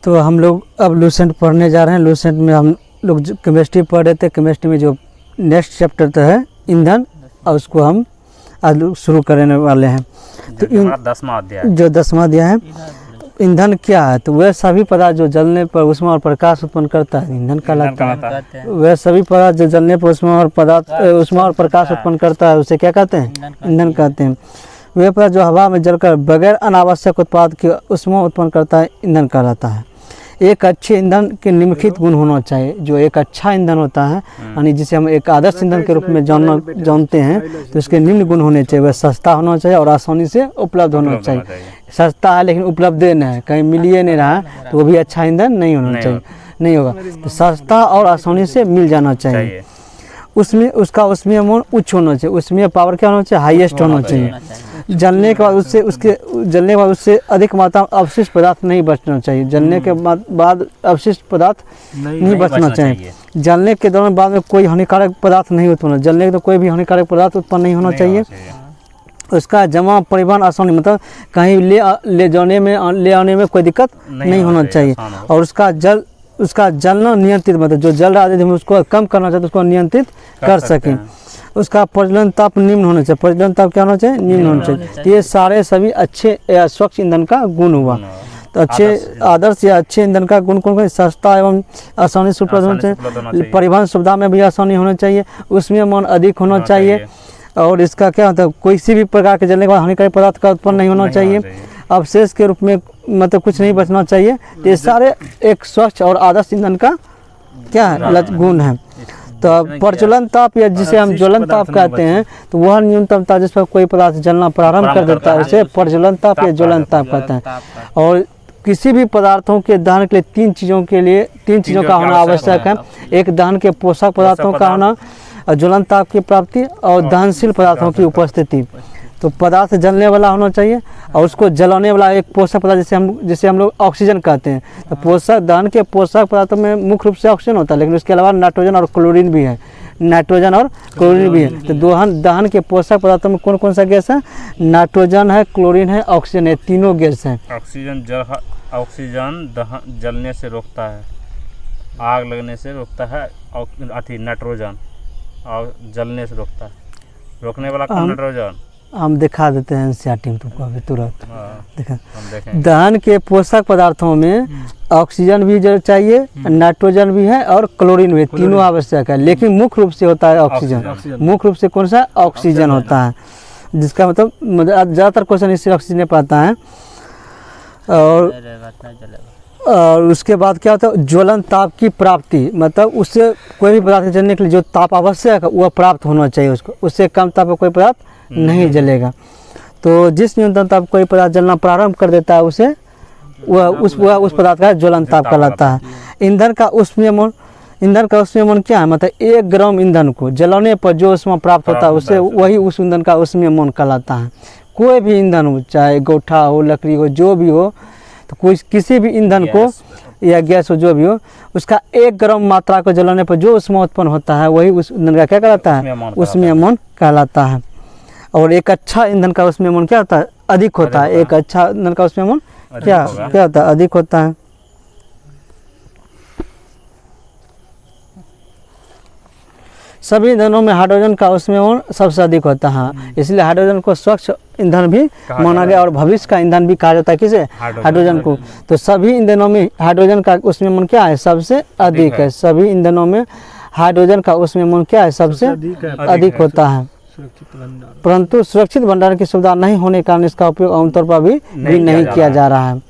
तो हम लोग अब लूसेंट पढ़ने जा रहे हैं। लूसेंट में हम लोग केमिस्ट्री पढ़ रहे थे। केमिस्ट्री में जो नेक्स्ट चैप्टर तो है ईंधन, और उसको हम आज शुरू करने वाले हैं। तो जो 10वां अध्याय है, ईंधन क्या है? तो वह सभी पदार्थ जो जलने पर ऊष्मा और प्रकाश उत्पन्न करता है ईंधन कहलाता है। वह सभी पदार्थ जो जलने पर ऊष्मा और प्रकाश उत्पन्न करता है उसे क्या कहते हैं? ईंधन कहते हैं। वह पदार्थ जो हवा में जलकर बगैर अनावश्यक उत्पाद के ऊष्मा उत्पन्न करता है ईंधन कहलाता है। एक अच्छे ईंधन के निम्नलिखित गुण होना चाहिए। जो एक अच्छा ईंधन होता है यानी जिसे हम एक आदर्श ईंधन के रूप में जानते हैं, तो इसके निम्न गुण होने चाहिए। वह सस्ता होना चाहिए और आसानी से उपलब्ध होना चाहिए। सस्ता है लेकिन उपलब्ध नहीं है, कहीं मिलिए नहीं रहा तो वो भी अच्छा ईंधन नहीं होना चाहिए, नहीं होगा। तो सस्ता और आसानी से मिल जाना चाहिए। उसमें उसका उसमें मोल उच्च होना चाहिए। उसमें पावर क्या होना चाहिए? हाईएस्ट होना चाहिए। जलने के बाद उससे अधिक मात्रा में अवशिष्ट पदार्थ नहीं बचना चाहिए। जलने के बाद अवशिष्ट पदार्थ नहीं बचना चाहिए। जलने के दौरान बाद में कोई हानिकारक पदार्थ नहीं उत्पन्न, जलने के तो कोई भी हानिकारक पदार्थ उत्पन्न नहीं होना चाहिए। उसका जमा परिवहन आसानी, मतलब कहीं ले आने में कोई दिक्कत नहीं होना चाहिए। और उसका जलना नियंत्रित, मतलब जो जल रहा है हम उसको कम करना चाहते उसको नियंत्रित कर सकें। उसका प्रज्वलन ताप निम्न होना चाहिए। प्रज्वलन ताप क्या होना चाहिए? निम्न होना चाहिए। ये सारे सभी अच्छे या स्वच्छ ईंधन का गुण हुआ। तो अच्छे आदर्श या अच्छे ईंधन का गुण कौन कौन? सस्ता एवं आसानी से उपलब्ध होना चाहिए। परिवहन सुविधा में भी आसानी होना चाहिए। उसमें मन अधिक होना चाहिए। और इसका क्या होता है? किसी भी प्रकार के जलने के बाद हानिकारक पदार्थ का उत्पन्न नहीं होना चाहिए। अवशेष के रूप में मतलब कुछ नहीं बचना चाहिए। ये सारे एक स्वच्छ और आदर्श ईंधन का क्या है? गुण है। तो प्रज्वलन ताप या जिसे हम ज्वलन ताप कहते हैं, तो वह न्यूनतम ताप जिस पर कोई पदार्थ जलना प्रारंभ कर देता है उसे प्रज्वलन ताप या ज्वलन ताप कहते हैं। और किसी भी पदार्थों के दहन के लिए तीन चीज़ों का होना आवश्यक है। एक दहन के पोषक पदार्थों का होना, ज्वलन ताप की प्राप्ति और दहनशील पदार्थों की उपस्थिति। तो पदार्थ जलने वाला होना चाहिए और उसको जलाने वाला एक पोषक पदार्थ जिसे हम लोग ऑक्सीजन कहते हैं। तो पोषक दहन के पोषक पदार्थों में मुख्य रूप से ऑक्सीजन होता है, लेकिन उसके अलावा नाइट्रोजन और क्लोरीन भी है। तो दहन के पोषक पदार्थों में कौन कौन सा गैस है? नाइट्रोजन है, क्लोरीन है, ऑक्सीजन है, तीनों गैस हैं। ऑक्सीजन जलने से रोकता है, आग लगने से रोकता है। नाइट्रोजन और जलने से रोकता है। रोकने वाला कौन? नाइट्रोजन। हम दिखा देते हैं एनसीईआरटी में तुमको अभी तुरंत। देखा, दहन के पोषक पदार्थों में ऑक्सीजन भी चाहिए, नाइट्रोजन भी है और क्लोरीन भी, तीनों आवश्यक है। लेकिन मुख्य रूप से होता है ऑक्सीजन। मुख्य रूप से कौन सा? ऑक्सीजन होता है, जिसका मतलब ज़्यादातर क्वेश्चन इससे ऑक्सीजन पर आता है। और उसके बाद क्या होता है? ज्वलन ताप की प्राप्ति, मतलब उससे कोई भी पदार्थ जलने के लिए जो ताप आवश्यक है वह प्राप्त होना चाहिए उसको। उससे कम ताप पर कोई पदार्थ नहीं जलेगा। तो जिस न्यूनतम ताप कोई पदार्थ जलना प्रारंभ कर देता है उसे उस पदार्थ का ज्वलन ताप कहलाता है। ईंधन का उष्मीय मौन क्या है? मतलब 1 ग्राम ईंधन को जलाने पर जो ऊष्मा प्राप्त होता है उसे वही उस ईंधन का उष्मीय मौन कहलाता है। कोई भी ईंधन हो, चाहे गोठा हो, लकड़ी हो, जो भी हो, तो किसी भी ईंधन को या गैस हो, जो भी हो, उसका 1 ग्राम मात्रा को जलाने पर जो ऊष्मा उत्पन्न होता है वही उस ईंधन का क्या कहलाता है? उष्मीय मौन कहलाता है। और एक अच्छा ईंधन का उष्मीय मौन क्या होता है? अधिक होता है। एक अच्छा ईंधन का उष्मीय मौन क्या होता है? अधिक होता है। सभी ईंधनों में हाइड्रोजन का उष्मीय मौन सबसे अधिक होता है। इसलिए हाइड्रोजन को स्वच्छ ईंधन भी माना गया और भविष्य का ईंधन भी कहा जाता है। किसे? हाइड्रोजन को। तो सभी ईंधनों में हाइड्रोजन का उष्मीय मौन क्या है? सबसे अधिक है। सभी ईंधनों में हाइड्रोजन का उष्मीय मौन क्या है? सबसे अधिक होता है। परंतु सुरक्षित भंडारण की सुविधा नहीं होने के कारण इसका उपयोग आमतौर पर भी नहीं किया जा रहा है।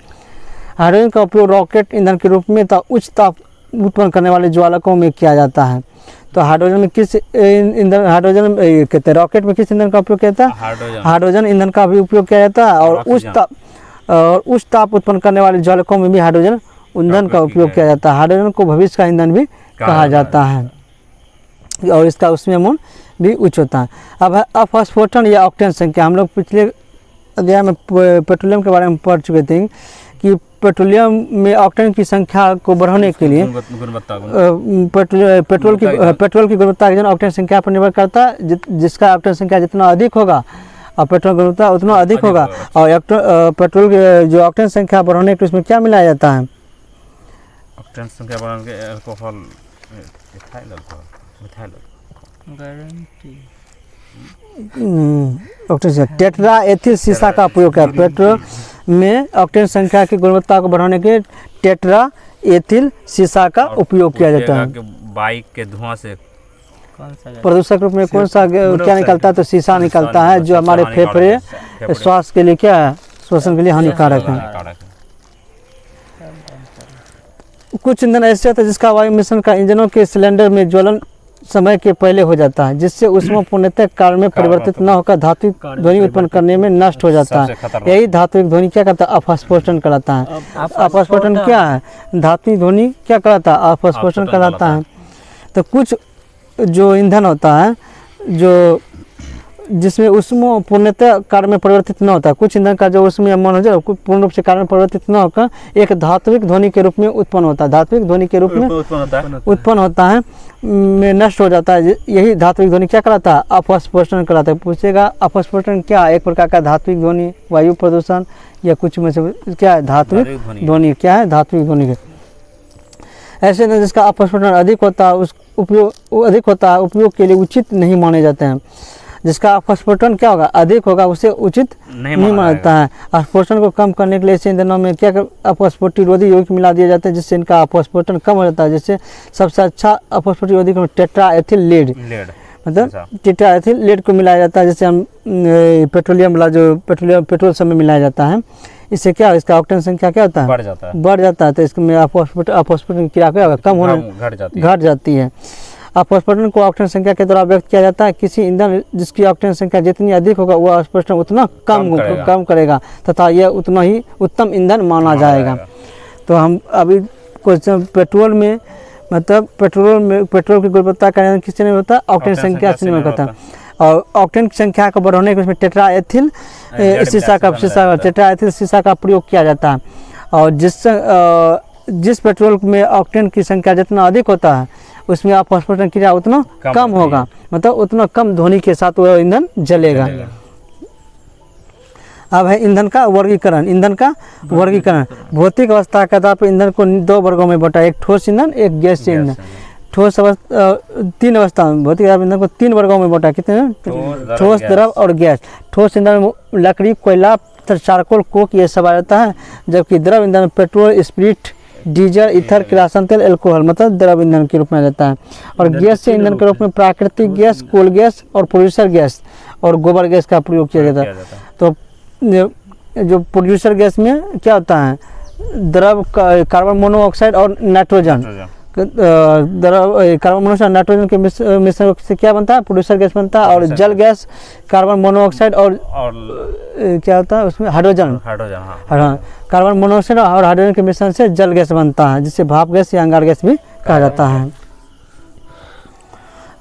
हाइड्रोजन का उपयोग रॉकेट ईंधन के रूप में उच्च ताप उत्पन्न करने वाले ज्वालकों में किया जाता है। तो हाइड्रोजन में किस ईंधन, हाइड्रोजन कहते हैं, रॉकेट में किस ईंधन का उपयोग किया जाता है? हाइड्रोजन ईंधन का भी उपयोग किया जाता है। और उच्च ताप उत्पन्न करने वाले ज्वालकों में भी हाइड्रोजन ईंधन का उपयोग किया जाता है। हाइड्रोजन को भविष्य का ईंधन भी कहा जाता है और इसका उष्मीय मौन भी उच्च होता है। अब है अपस्फोटन या ऑक्टेन संख्या। हम लोग पिछले अध्याय में पेट्रोलियम के बारे में पढ़ चुके थे कि पेट्रोलियम में ऑक्टेन की संख्या को बढ़ाने के लिए पेट्रोल की गुणवत्ता ऑक्टेन संख्या पर निर्भर करता है। जिसका ऑक्टेन संख्या जितना अधिक होगा और पेट्रोल की गुणवत्ता उतना अधिक होगा। और पेट्रोल जो ऑक्टेन संख्या बढ़ाने के लिए उसमें क्या मिलाया जाता है? ऑक्टेन संख्या बढ़ाने के alcohol methyl alcohol methyl guarantee octane tetra ethyl सीसा का उपयोग है पेट्रोल में ऑक्टेन संख्या की गुणवत्ता को बढ़ाने के टेट्रा एथिल सीसा का उपयोग किया जाता है। बाइक के धुआं से कौन सा प्रदूषक रूप में कौन सा क्या निकलता है? तो सीसा निकलता है जो हमारे फेफड़े स्वास्थ्य के लिए क्या है, श्वसन के लिए हानिकारक है। कुछ ईंधन ऐसे होते हैं जिसका वायु मिश्रण का इंजनों के सिलेंडर में ज्वलन समय के पहले हो जाता है, जिससे उसमें पूर्णतः कार्य में परिवर्तित न होकर धात्विक ध्वनि उत्पन्न करने में नष्ट हो जाता है। यही धात्विक ध्वनि क्या करता है? अपस्फोटन कहलाता है। अपस्फोटन क्या है? धात्विक ध्वनि क्या कहलाता है? अपस्फोटन कहलाता है। तो कुछ जो ईंधन होता है जो जिसमें उसमें पूर्णतः कार्य में परिवर्तित न होता, कुछ ईंधन का जो उसमें मन हो जाए पूर्ण रूप से कार्य में परिवर्तित न होकर एक धात्विक ध्वनि के रूप में उत्पन्न होता है, धात्विक ध्वनि के रूप में उत्पन्न होता है, में नष्ट हो जाता है। यही धात्विक ध्वनि क्या कहलाता है? अपस्फोटन कहलाता है। पूछेगा अपस्फोटन क्या है? एक प्रकार का धात्विक ध्वनि, वायु प्रदूषण या कुछ में से क्या है? धात्विक ध्वनि क्या है? धात्विक ध्वनि। ऐसे न जिसका अपस्फोटन अधिक होता है उस उपयोग के लिए उचित नहीं माने जाते हैं। जिसका अपस्फोटन क्या होगा? अधिक होगा, उसे उचित नहीं माना जाता है। अपस्फोटन को कम करने के लिए ऐसे ईंधनों में क्या अपस्फोटिरोधी यौगिक मिला दिए जाते हैं जिससे इनका अपस्फोटन कम हो जाता है। जिससे सबसे अच्छा अपस्फोटिरोधी टेट्रा एथिल लीड मतलब टेट्रा एथिल लीड को मिलाया जाता है, जिससे हम पेट्रोलियम वाला जो पेट्रोल सब में मिलाया जाता है। इससे क्या इसका ऑक्टेन संख्या क्या होता है? बढ़ जाता है। तो इसमें अपस्फोटन की क्रिया क्या होगा? कम होने घट जाती है। अपस्फोटन को ऑक्टेन संख्या के द्वारा व्यक्त किया जाता है। किसी ईंधन जिसकी ऑक्टेन संख्या जितनी अधिक होगा वह अपस्फोटन उतना कम करेगा तथा यह उतना ही उत्तम ईंधन माना जाएगा। तो हम अभी क्वेश्चन पेट्रोल में मतलब पेट्रोल की गुणवत्ता का किससे नहीं होता? ऑक्टेन संख्या से नहीं होता। और ऑक्टेन की संख्या को बढ़ाने के उसमें टेट्रा एथिल सीसा का प्रयोग किया जाता है। और जिस पेट्रोल में ऑक्टेन की संख्या जितना अधिक होता है उसमें अपस्फोटन क्रिया उतना कम होगा, मतलब उतना कम ध्वनि के साथ वह ईंधन जलेगा। अब है ईंधन का वर्गीकरण। भौतिक अवस्था के आधार पर ईंधन को दो वर्गों में बांटा, एक ठोस ईंधन, एक गैसीय ईंधन। ठोस अवस्था तीन अवस्था में भौतिक ईंधन को तीन वर्गों में बांटा। कितने? ठोस, द्रव और गैस। ठोस ईंधन में लकड़ी, कोयला, चारकोल, कोक ये सब आ जाता है, जबकि द्रव ईंधन में पेट्रोल, स्प्रिट, डीजल, ईथर, किरासन तेल, अल्कोहल मतलब द्रव ईंधन के रूप में रहता है। और गैसीय ईंधन के रूप में प्राकृतिक गैस, कोल गैस और प्रोड्यूसर गैस और गोबर गैस का प्रयोग किया जाता है। तो जो प्रोड्यूसर गैस में क्या होता है? द्रव कार्बन मोनोऑक्साइड और नाइट्रोजन। कार्बन मोनोऑक्साइड नाइट्रोजन के मिश्रण से क्या बनता है? प्रोड्यूसर गैस बनता है। और जल गैस कार्बन मोनोऑक्साइड और क्या होता है उसमें? हाइड्रोजन। कार्बन मोनोऑक्साइड और हाइड्रोजन के मिश्रण से जल गैस बनता है, जिसे भाप गैस या अंगार गैस भी कहा जाता है।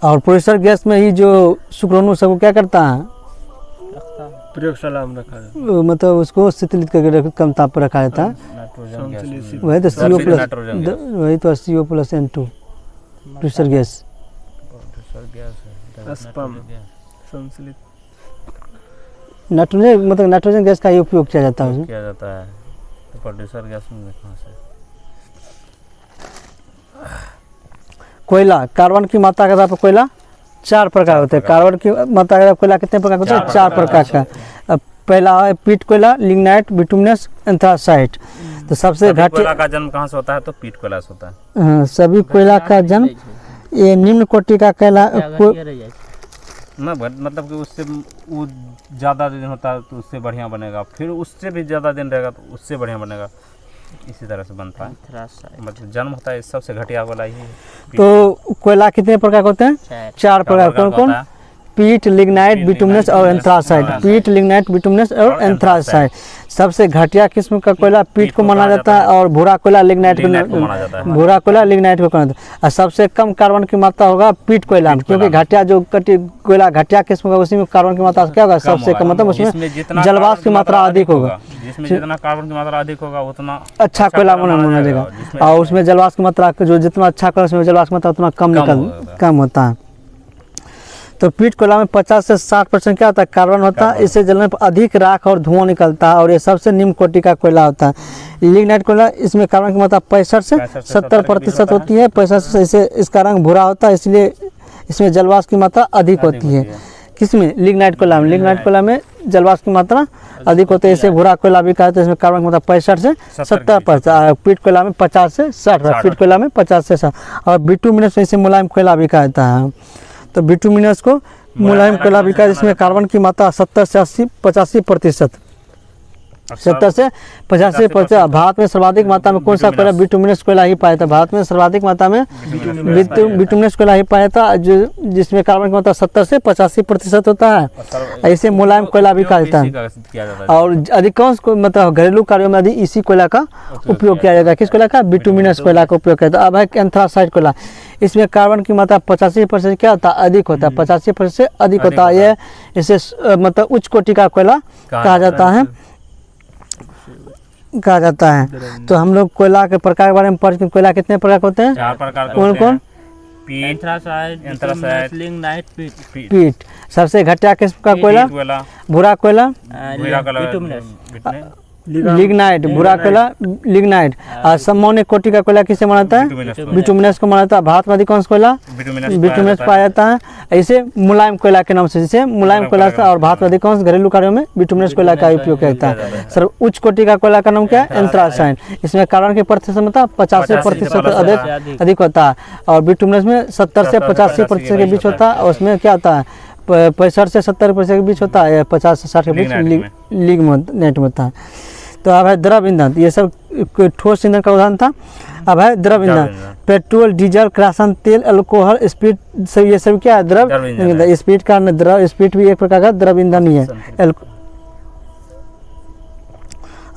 और प्रोड्यूसर गैस में ही जो शुक्राणु सबको क्या करता है? प्रयोगशाला में रखा है, मतलब उसको शीतलित करके कम ताप पर रखा जाता है। वही तो CO plus N2 producer gas. Nitrogen मतलब नाइट्रोजन गैस का ही उपयोग किया जाता है। तो प्रोड्यूसर गैस में कहाँ से? कोयला, कार्बन की मात्रा के आधार पर कोयला चार प्रकार होते हैं। कार्बन की मात्रा के आधार पर कोयला कितने प्रकार होते हैं? चार प्रकार का। पहला है पीट कोयला, लिग्नाइट, बिटुमिनस, एंथ्रासाइट। तो सबसे कोयला का जन्म कहाँ से होता है? तो पीट कोयला से होता है। हाँ, सभी कोयला का जन्म ये निम्न कोटि का कोयला मतलब कि उससे वो ज़्यादा दिन होता है तो उससे बढ़िया बनेगा, फिर उससे भी ज़्यादा दिन रहेगा तो उससे बढ़िया बनेगा, इसी तरह से बनता है। मतलब जन्म होता है सबसे घटिया वाला ही। तो कोयला कितने प्रकार होते हैं? चार प्रकार। कौन कौन? पीट, लिग्नाइट, बिटुमिनस और एंथ्रासाइट। पीट, लिग्नाइट, बिटुमिनस और एंथ्रासाइट। सबसे घटिया किस्म का कोयला पीट को माना जाता है और भूरा कोयला लिग्नाइट को माना जाता है। भूरा कोयला लिग्नाइट को माना जाता है। और सबसे कम कार्बन की मात्रा होगा पीट कोयला में, क्योंकि घटिया जो कोयला घटिया किस्म का उसी में कार्बन की मात्रा क्या होगा? सबसे कम, मतलब उसमें जलवाष्प की मात्रा अधिक होगा। जिसमें जितना कार्बन की मात्रा अधिक होगा उतना अच्छा कोयला माना जाएगा। और उसमें जलवाष्प की मात्रा जो जितना अच्छा कोयला उसमें जलवाष्प की मात्रा उतना कम होता है। तो पीट कोयला में 50 से 60% क्या होता है, कार्बन होता है। इससे जलने पर अधिक राख और धुआं निकलता है और ये सबसे निम्न कोटि का कोयला होता है। लिग्नाइट कोयला, इसमें कार्बन की मात्रा 65 से 70% होती है। 65 से इसे इसका रंग भूरा होता है, इसलिए इसमें जलवाष्प की मात्रा अधिक होती है। किसमें? लिग्नाइट कोयला में। लिग्नाइट कोयला में जलवाष्प की मात्रा अधिक होती है, इसे भूरा कोयला भी कहते हैं। इसमें कार्बन की मात्रा 65 से 70%। पीट कोयला में 50 से 60। पीट कोयला में 50 से 60। और बिटुमिनस इसे मुलायम कोयला भी कहता है। तो बिटुमिनस को मुलायम कोयला भी कहता है, जिसमें कार्बन की मात्रा 70 से 85%। 70 से 85%। भारत में सर्वाधिक मात्रा में कौन सा कोयला? बिटुमिनस कोयला ही पाया था। भारत में सर्वाधिक मात्रा में बिटुमिनस कोयला ही पाया था, जो जिसमें कार्बन की मात्रा 70 से 85% होता है। ऐसे मुलायम कोयला भी कहा जाता है। और अधिकांश को मतलब घरेलू कार्यों में अधिक इसी कोयला का उपयोग किया जाता है। किस कोयला का? बिटुमिनस कोयला का उपयोग किया जाता है। अब है एंथ्रासाइट कोयला। इसमें कार्बन की मात्रा 85% क्या होता है? अधिक होता है। 85% से अधिक होता है। यह इसे मतलब उच्च कोटि का कोयला कहा जाता है। तो हम लोग कोयला के प्रकार के बारे में पढ़, कोयला कितने प्रकार के होते हैं? 4 प्रकार के कौन होते कौन? हैं। एंथ्रासाइट, लिग्नाइट, पीट। पीट। सबसे घटिया किस्म का कोयला? कोयला, भूरा कोयला, भूरा कोयला, बिटुमिनस। लिग्नाइट। भूरा कोयला लिग्नाइट। और सामान्य कोटि का कोयला किसे माना जाता है? बिटुमिनस को माना जाता है। भारत में अधिकांश कोयला बिटुमिनस पाया जाता है। ऐसे मुलायम कोयला के नाम से, जिसे मुलायम कोयला था। और भारत में अधिकांश घरेलू कार्यों में बिटुमिनस कोयला का उपयोग किया जाता है। सर उच्च कोटि का कोयला का नाम क्या है? एंथ्रासाइट। इसमें कार्बन की प्रतिशत 85% अधिक होता है। और बिटुमिनस में 70 से 85% के बीच होता है। और उसमें क्या होता है? 65 से 70% के बीच होता है। 50 से 60 के बीच लिग्नाइट में होता है। तो अब है द्रव ईंधन। ये सब ठोस ईंधन का उदाहरण था। अब है द्रव ईंधन। पेट्रोल, डीजल, किरासन तेल, अल्कोहल, स्पीड, सब ये सब क्या है? द्रव ईंधन। स्पीड का द्रव, स्पीड भी एक प्रकार का द्रव ईंधन ही है।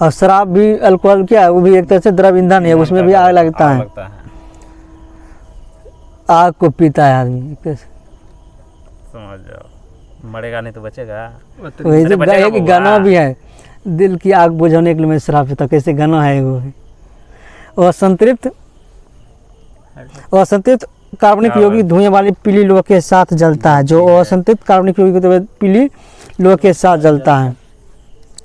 और शराब भी, अल्कोहल क्या है? वो भी एक तरह से द्रव ईंधन है। उसमें भी आग लगता है। आग को पीता है आदमी, समझ जाओ। मरेगा नहीं तो बचेगा। वही जो एक गाना भी है, दिल की आग बुझाने के लिए मैं शराब पीता। कैसे गाना है वो? असंतृप्त कार्बनिक यौगिक धुएं वाली पीली लोहे के साथ जलता है। जो असंतृप्त कार्बनिक यौगिक पीली लोहे के साथ जलता है।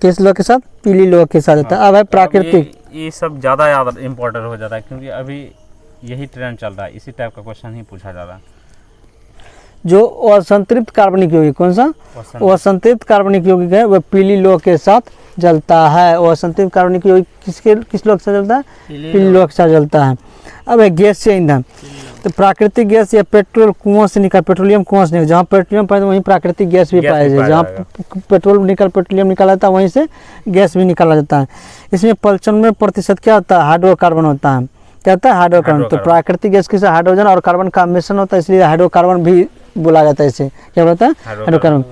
किस लोहे के साथ? पीली लोहे के साथ जलता है। अब है प्राकृतिक। ये सब ज़्यादा इम्पोर्टेंट हो जाता है, क्योंकि अभी यही ट्रेंड चल रहा है। इसी टाइप का क्वेश्चन ही पूछा जा रहा है। जो असंतृप्त कार्बनिक यौगिक, कौन सा? वो असंतृप्त कार्बनिक यौगिक है, वह पीली लोहे के साथ जलता है। वो असंतृप्त कार्बनिक यौगिक किस लोहे के साथ जलता है? पीली लोहे के साथ जलता है। अब है गैस से ईंधन। तो प्राकृतिक गैस या पेट्रोलियम कुओं से निकल, जहाँ पेट्रोलियम पाए वहीं प्राकृतिक गैस भी पाया जाए। जहाँ पेट्रोलियम निकाला जाता है वहीं से गैस भी निकाला जाता है। इसमें 95% क्या होता है? हाइड्रोकार्बन होता है। क्या होता है? हाइड्रोकार्बन। तो प्राकृतिक गैस के साथ हाइड्रोजन और कार्बन का मिश्रण होता है, इसलिए हाइड्रोकार्बन भी बोला जाता है। इसे क्या बोलता है? हाइड्रोकार्बन।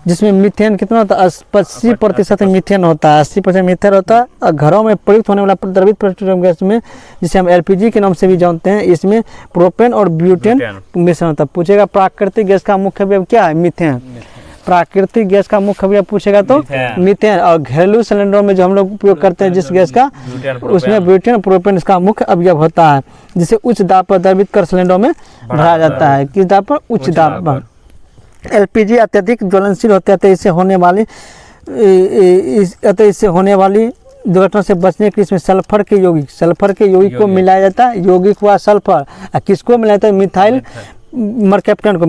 जिसमें मीथेन कितना होता है? 80% मीथेन होता है। 80% मीथेन होता है। और घरों में प्रयुक्त होने वाला द्रवित पेट्रोलियम गैस में, जिसे हम एलपीजी के नाम से भी जानते हैं, इसमें प्रोपेन और ब्यूटेन मिश्रण होता है। पूछेगा प्राकृतिक गैस का मुख्य अवयव क्या है? मीथेन। प्राकृतिक गैस का मुख्य अवयव पूछेगा तो मीथेन। और घरेलू सिलेंडरों में जो हम लोग उपयोग करते हैं जिस गैस का, उसमें ब्यूटेन और प्रोपेन इसका मुख्य अवयव होता है, जिसे उच्च दाब पर द्रवित कर सिलेंडरों में भरा जाता है। किस दाब पर? उच्च दाब पर। एलपीजी अत्यधिक ज्वलनशील होते हैं। इससे होने वाली दुर्घटना से बचने के लिए इसमें सल्फर के यौगिक को मिलाया जाता है। यौगिक हुआ सल्फर। किसको मिलाया जाता है? मिथाइल मरकैप्टन को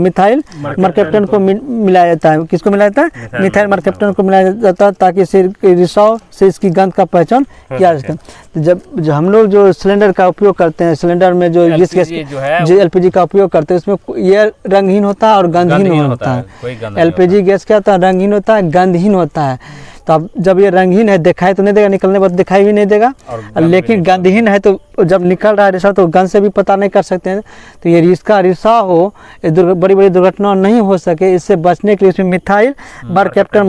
मिलाया जाता है। किसको मिलाया जाता है? मिथाइल मरकैप्टन को मिलाया जाता है, ताकि रिसाव से इसकी गंध का पहचान किया जा सके। तो जब हम लोग जो सिलेंडर का उपयोग करते हैं, सिलेंडर में जो जिस गैस जो एलपीजी का उपयोग करते हैं, उसमें ये रंगहीन होता है और गंधहीन होता है। एलपीजी गैस क्या होता है? रंगहीन होता है, गंधहीन होता है। तो अब जब ये रंगहीन है, दिखाई तो नहीं देगा, निकलने के बाद दिखाई भी नहीं देगा। लेकिन गंधहीन है तो जब निकल रहा है रिसाव, तो गंध से भी पता नहीं कर सकते हैं। तो ये इसका रिसाव हो, बड़ी बड़ी दुर्घटना नहीं हो सके, इससे बचने के लिए इसमें मिथाइल मरकैप्टन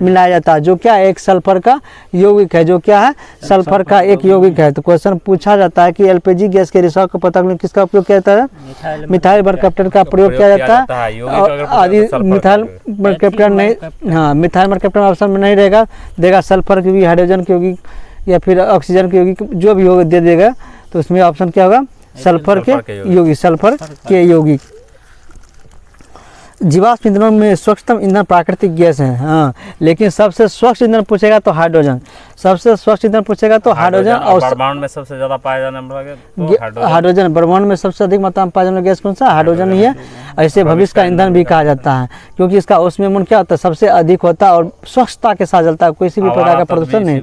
मिलाया जाता है। जो क्या है? एक सल्फर का यौगिक है। जो क्या है? सल्फर का एक यौगिक है। तो क्वेश्चन पूछा जाता है कि एलपीजी गैस के रिसाव को पता करने किसका उपयोग किया जाता है? मिथाइल मरकैप्टन का प्रयोग किया जाता है। आदि मिथाइल मरकैप्टन नहीं, हाँ, मिथाइल मरकैप्टन ऑप्शन में नहीं रहेगा, देगा सल्फर की, हाइड्रोजन की यौगिक या फिर ऑक्सीजन की यौगिक, जो भी होगा दे देगा। तो उसमें ऑप्शन क्या होगा? सल्फर के यौगिक। जीवाश्म ईंधनों में स्वच्छतम ईंधन प्राकृतिक गैस है, हाँ, लेकिन सबसे स्वच्छ ईंधन पूछेगा तो हाइड्रोजन, सबसे स्वच्छ ईंधन पूछेगा तो हाइड्रोजन। और ब्रह्मांड में सबसे ज्यादा पाया जाने वाला गैस तो हाइड्रोजन, ब्रह्मांड में सबसे अधिक मात्रा में पाया जाने वाला गैस कौन सा? हाइड्रोजन ही है। ऐसे भविष्य का ईंधन भी कहा जाता है, क्योंकि इसका ऊष्मीयमन क्या होता है? सबसे अधिक होता है और स्वच्छता के साथ जलता है, किसी भी प्रकार का प्रदूषण नहीं।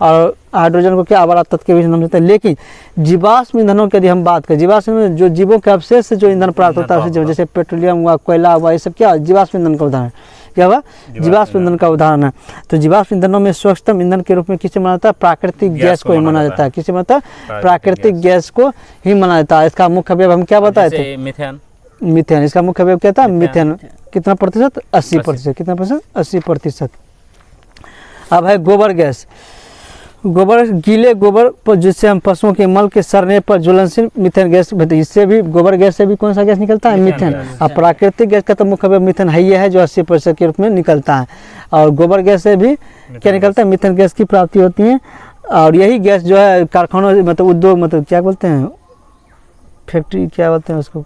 और हाइड्रोजन को क्या आवारा तत्व के भी नाम देते हैं। लेकिन जीवाश्म ईंधनों की यदि हम बात करें, जीवाश्म में जो जीवों के अवशेष से जो ईंधन प्राप्त होता है, जैसे पेट्रोलियम हुआ, कोयला हुआ, ये सब क्या जीवाश्म ईंधन का उदाहरण क्या हुआ? जीवाश्म ईंधन का उदाहरण है। तो जीवाश्म ईंधनों में स्वच्छतम ईंधन के रूप में किसे माना जाता है? प्राकृतिक गैस को ही माना जाता है। किसे माना जाता है? प्राकृतिक गैस को ही माना जाता है। इसका मुख्य अवयव हम क्या बताए थे? मीथेन। मीथेन, इसका मुख्य अवयव क्या था? मीथेन। कितना प्रतिशत? 80%। कितना प्रतिशत? 80%। अब है गोबर गैस। गोबर, गीले गोबर पर जिससे हम पशुओं के मल के सड़ने पर ज्वलनशील मीथेन गैस, इससे भी गोबर गैस से भी कौन सा गैस निकलता है? मीथेन। अब प्राकृतिक गैस का तो मुख्य अवयव मीथेन है, ये है जो 80% के रूप में निकलता है। और गोबर गैस से भी क्या निकलता है? मीथेन गैस की प्राप्ति होती है। और यही गैस जो है कारखानों, मतलब उद्योग, मतलब क्या बोलते हैं, फैक्ट्री क्या बोलते हैं उसको,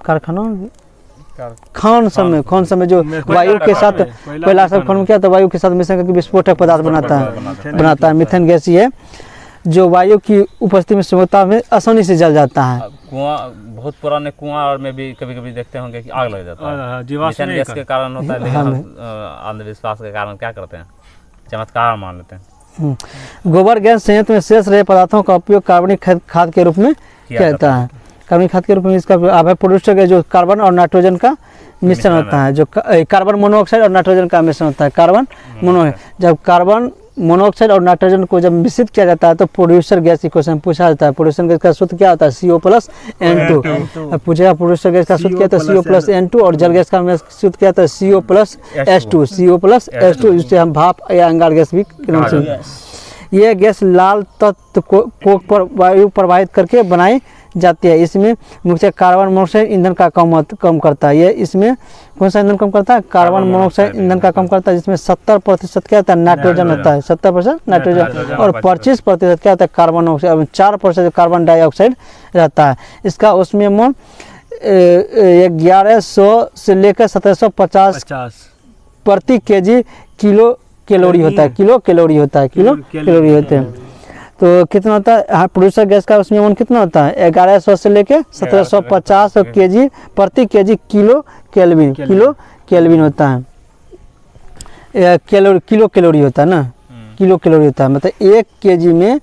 कारखानों, खान समय जो वायु के साथ, कोयला सब खान में क्या होता है? वायु के साथ मिश्रण करके विस्फोटक पदार्थ बनाता है। मीथेन गैस ही है जो वायु की उपस्थिति में सुगमता में आसानी से जल जाता है। कुआं, बहुत पुराने कुआं और में भी कभी कभी देखते होंगे कि आग लग जाता है, मीथेन गैस के कारण होता है। लेकिन हम अंधविश्वास के कारण क्या करते हैं? चमत्कार मान लेते हैं। गोबर गैस संयंत्र में शेष रहे पदार्थों का उपयोग कार्बनिक खाद के रूप में किया जाता है। कार्बनिक खाद के रूप में इसका प्रोड्यूसर गैस जो कार्बन और नाइट्रोजन का मिश्रण होता है, जो कार्बन मोनोऑक्साइड और नाइट्रोजन का मिश्रण होता है। कार्बन मोनो, जब कार्बन मोनोऑक्साइड और नाइट्रोजन को जब मिश्रित किया जाता है तो प्रोड्यूसर गैस की क्वेश्चन पूछा जाता है। प्रोड्यूसर गैस का सूत्र क्या होता है? CO+N2। पूछेगा प्रोड्यूसर गैस का सूत्र क्या होता है? CO+N2। और जल गैस का सूत्र क्या होता है? CO+H2। CO+H2, जिससे हम भाप या अंगार गैस भी नाम से। यह गैस लाल तत्व को पर वायु प्रवाहित करके बनाई जाती है। इसमें मुख्य कार्बन मोनोऑक्साइड ईंधन का कम करता है। ये इसमें कौन सा ईंधन कम करता है? कार्बन मोनोऑक्साइड ईंधन का कम करता है, जिसमें 70% क्या होता है? नाइट्रोजन होता है। 70% नाइट्रोजन और 25% क्या होता है? Carbon oxide. 4% कार्बन डाइऑक्साइड रहता है। इसका ऊष्मीयमन 1100 से लेकर 1750 प्रति केजी किलो कैलोरी होता है। किलो कैलोरी होता है। किलो कैलोरी होते हैं। तो कितना होता है? प्रोड्यूसर गैस का ऊष्मीयमन कितना होता है? 1100 से लेके 1750 केजी प्रति KG kilo kelvin. Kilo kelvin होता है। किलो कैलोरी होता है ना, किलो कैलोरी होता है। मतलब 1 केजी में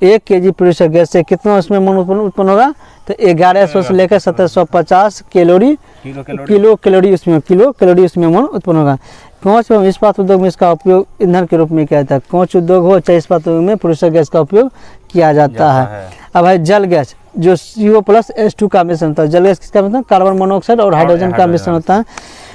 1 केजी प्रोड्यूसर गैस से कितना ऊष्मीयमन उत्पन्न होगा? तो 1100 से लेकर 1750 कैलोरी किलो कैलोरी उसमें ऊष्मीयमन उत्पन्न होगा। कांच एवं इस्पात उद्योग में इसका उपयोग ईंधन के रूप में किया जाता है। कांच उद्योग हो चाहे इस्पात उद्योग में प्रोड्यूसर गैस का उपयोग किया जाता है। अब है जल गैस, जो CO+H2 का मिश्रण होता है। जल गैस किसका मिश्रण? कार्बन मोनोऑक्साइड और हाइड्रोजन का मिश्रण होता है।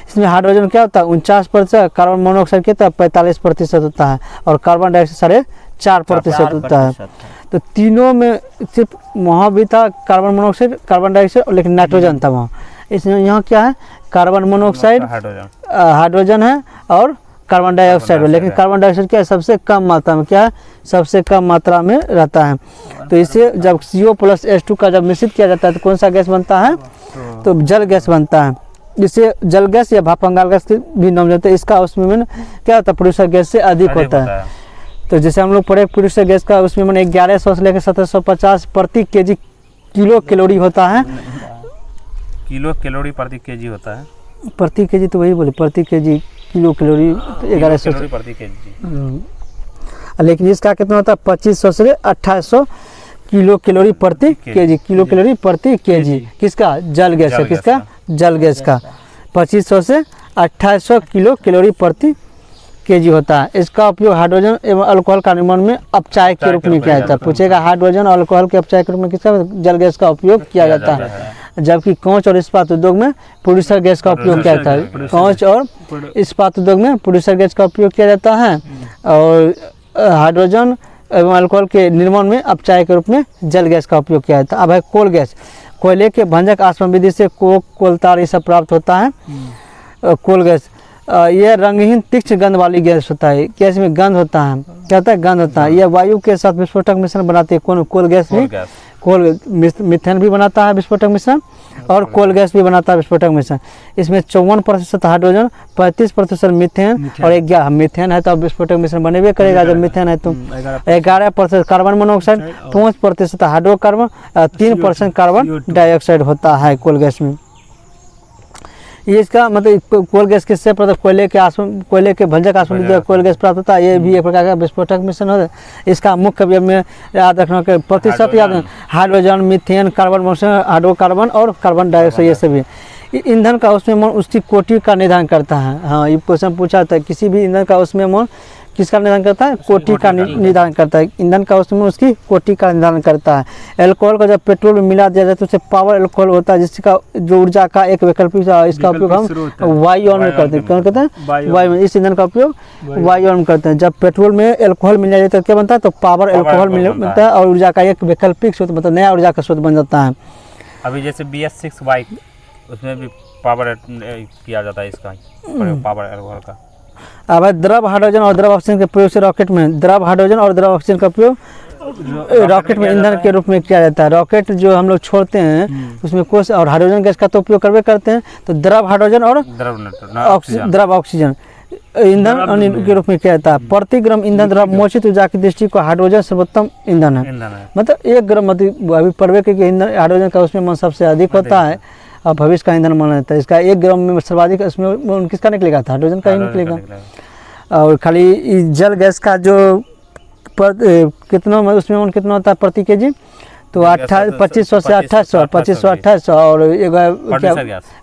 इसमें हाइड्रोजन क्या होता है? 49%, कार्बन मोनोऑक्साइड कितना? 45% होता है। और कार्बन डाइऑक्साइड 4% होता है। तो तीनों में सिर्फ वहाँ भी था कार्बन मोनोऑक्साइड, कार्बन डाइऑक्साइड, लेकिन नाइट्रोजन था वहाँ। इसमें यहाँ क्या है? कार्बन मोनोऑक्साइड, हाइड्रोजन है और कार्बन डाइऑक्साइड है। लेकिन कार्बन डाइऑक्साइड क्या है? सबसे कम मात्रा में, क्या है? सबसे कम मात्रा में रहता है। तो इसे जब CO+H2 का जब मिश्रित किया जाता है तो कौन सा गैस बनता है? तो जल गैस बनता है। जिसे जल गैस या भाप अंगार गैस भी नाम देते हैं। इसका ऊष्मीयमन क्या होता है? प्रोड्यूसर गैस से अधिक होता है। तो जैसे हम लोग पढ़े, प्रोड्यूसर गैस का ऊष्मीयमन 1100 से लेकर 1750 प्रति केजी किलो कैलोरी होता है। किलो कैलोरी प्रति केजी होता है। प्रति केजी तो वही बोले, प्रति केजी किलो कैलोरी 1100 प्रति केजी। लेकिन इसका कितना होता है? 2500 से 2800 किलो कैलोरी प्रति केजी। किलो कैलोरी प्रति केजी किसका? जल गैस है। किसका? जल गैस का 2500 से 2800 किलो कैलोरी प्रति केजी होता है। इसका उपयोग हाइड्रोजन एवं अल्कोहल का निर्माण में अपचायक के रूप में किया जाता है। पूछेगा हाइड्रोजन और अल्कोहल के अपचायक के रूप में किसका? जल गैस का उपयोग किया जाता है। जबकि कांच और इस्पात उद्योग में प्रोड्यूसर गैस का उपयोग किया जाता है। कांच और इस्पात उद्योग में प्रोड्यूसर गैस का उपयोग किया जाता है। और हाइड्रोजन एवं अल्कोहल के निर्माण में अपचायक के रूप में जल गैस का उपयोग किया जाता है। अब है कोल गैस। कोयले के भंजक आसवन विधि से कोक, कोलतार ये सब प्राप्त होता है। कोल गैस यह रंगहीन तीक्ष्ण गंध वाली गैस होता है। गैस में गंध होता है। क्या होता है? गंध होता है। यह वायु के साथ विस्फोटक मिश्रण बनाती है। कौन? कोल गैस भी मीथेन भी बनाता है विस्फोटक मिश्रण और कोल गैस भी बनाता है विस्फोटक मिश्रण। इसमें 54% हाइड्रोजन, 35% मीथेन और 11 मीथेन है तो अब विस्फोटक मिश्रण बनेबे करेगा जब मीथेन है तो 11% carbon monoxide, 5% hydrocarbon, 3% carbon dioxide होता है कोल गैस में। ये इसका मतलब कोल गैस किससे प्राप्त, कोयले के भंजक आसवन कोल गैस प्राप्त होता है। ये भी एक प्रकार का विस्फोटक मिश्रण होता है। इसका मुख्य में याद रखना के प्रतिशत याद hydrogen, methane, carbon monoxide, hydrocarbon और कार्बन डाइऑक्साइड, ये सभी ईंधन का उसमें मोल उसकी कोटि का निर्धारण करता है। हाँ, ये क्वेश्चन पूछा था, किसी भी ईंधन का उसमें मोल किसका निर्धारण करता है, कोटि का निर्धारण करता है। ईंधन का उसमें उसकी कोटि का निर्धारण करता है। अल्कोहल को जब पेट्रोल में मिला दिया जाए तो उसे पावर अल्कोहल होता है, जिसका जो ऊर्जा का एक वैकल्पिक इसका उपयोग हम वायुओं में करते हैं। क्यों करते हैं, वायु में। इस ईंधन का उपयोग वायुओं में करते हैं। जब पेट्रोल में अल्कोहल मिल जाए तो क्या बनता है, तो पावर अल्कोहल मिलता है और ऊर्जा का एक वैकल्पिक स्रोत, मतलब नया ऊर्जा का स्रोत बन जाता है। अभी जैसे BS6 बाइक, उसमें भी पावर किया जाता है इसका पावर अल्कोहल का। अब द्रव हाइड्रोजन और द्रव ऑक्सीजन के प्रयोग से रॉकेट में द्रव हाइड्रोजन और द्रव ऑक्सीजन का उपयोग रॉकेट में ईंधन के रूप में किया जाता है। रॉकेट जो हम लोग छोड़ते हैं उसमें कोष और हाइड्रोजन गैस का तो उपयोग करवे करते हैं, तो द्रव हाइड्रोजन और द्रव ऑक्सीजन ईंधन के रूप में किया जाता है। प्रति ग्राम ईंधन द्रव मोचित ऊर्जा की दृष्टि को हाइड्रोजन सर्वोत्तम ईंधन है। मतलब 1 ग्राम मतलब अभी पढ़वे के ईंधन हाइड्रोजन का उसमें सबसे अधिक होता है और भविष्य का ईंधन माना जाता है। इसका 1 ग्राम में सर्वाधिक इसमें किसका निकलेगा, हाइड्रोजन का ही निकलेगा। और खाली जल गैस का जो कितना उसमें कितना होता है प्रति केजी, तो 2500 से 2800, 2500 और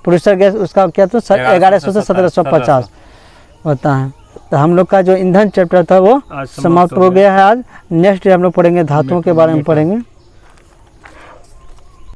प्रोड्यूसर गैस उसका क्या तो 1100 से 1750 होता है। तो हम लोग का जो ईंधन चैप्टर था वो समाप्त हो गया है आज। नेक्स्ट हम लोग पढ़ेंगे धातुओं के बारे में पढ़ेंगे।